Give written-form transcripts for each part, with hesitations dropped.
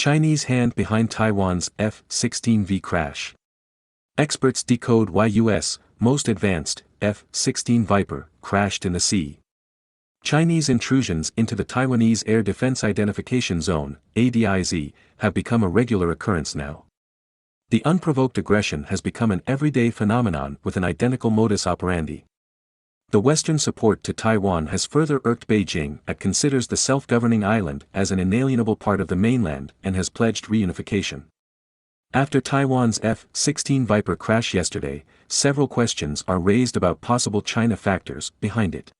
Chinese hand behind Taiwan's F-16V crash. Experts decode why U.S. most advanced F-16 Viper crashed in the sea. Chinese intrusions into the Taiwanese Air Defense Identification Zone, ADIZ, have become a regular occurrence now. The unprovoked aggression has become an everyday phenomenon with an identical modus operandi. The Western support to Taiwan has further irked Beijing as it considers the self-governing island as an inalienable part of the mainland and has pledged reunification. After Taiwan's F-16 Viper crash yesterday, several questions are raised about possible China factors behind it.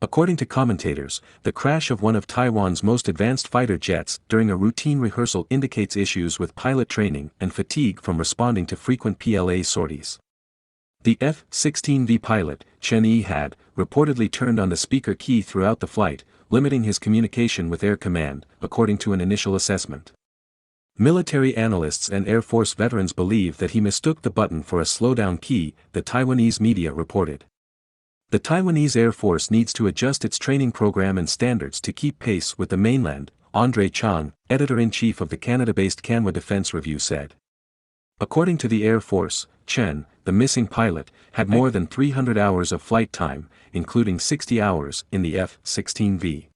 According to commentators, the crash of one of Taiwan's most advanced fighter jets during a routine rehearsal indicates issues with pilot training and fatigue from responding to frequent PLA sorties. The F-16V pilot, Chen Yi, had reportedly turned on the speaker key throughout the flight, limiting his communication with Air Command, according to an initial assessment. Military analysts and Air Force veterans believe that he mistook the button for a slowdown key, the Taiwanese media reported. The Taiwanese Air Force needs to adjust its training program and standards to keep pace with the mainland, Andre Chang, editor-in-chief of the Canada-based Canwa Defense Review, said. According to the Air Force, Chen, the missing pilot, had more than 300 hours of flight time, including 60 hours in the F-16V.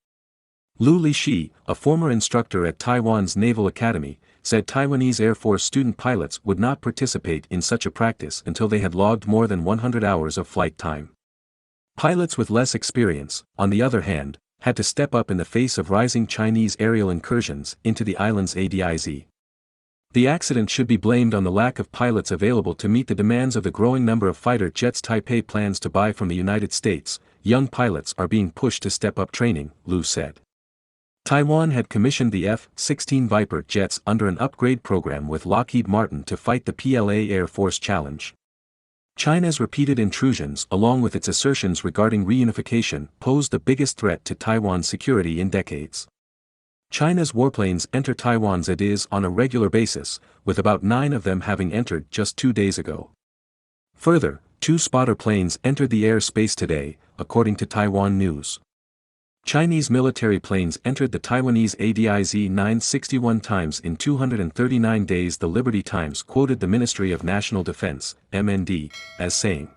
Lu Lixi, a former instructor at Taiwan's Naval Academy, said Taiwanese Air Force student pilots would not participate in such a practice until they had logged more than 100 hours of flight time. Pilots with less experience, on the other hand, had to step up in the face of rising Chinese aerial incursions into the island's ADIZ. The accident should be blamed on the lack of pilots available to meet the demands of the growing number of fighter jets Taipei plans to buy from the United States. Young pilots are being pushed to step up training, Lu said. Taiwan had commissioned the F-16 Viper jets under an upgrade program with Lockheed Martin to fight the PLA Air Force challenge. China's repeated intrusions along with its assertions regarding reunification pose the biggest threat to Taiwan's security in decades. China's warplanes enter Taiwan's ADIZ on a regular basis, with about 9 of them having entered just 2 days ago. Further, 2 spotter planes entered the airspace today, according to Taiwan News. Chinese military planes entered the Taiwanese ADIZ 961 times in 239 days. The Liberty Times quoted the Ministry of National Defense, MND, as saying,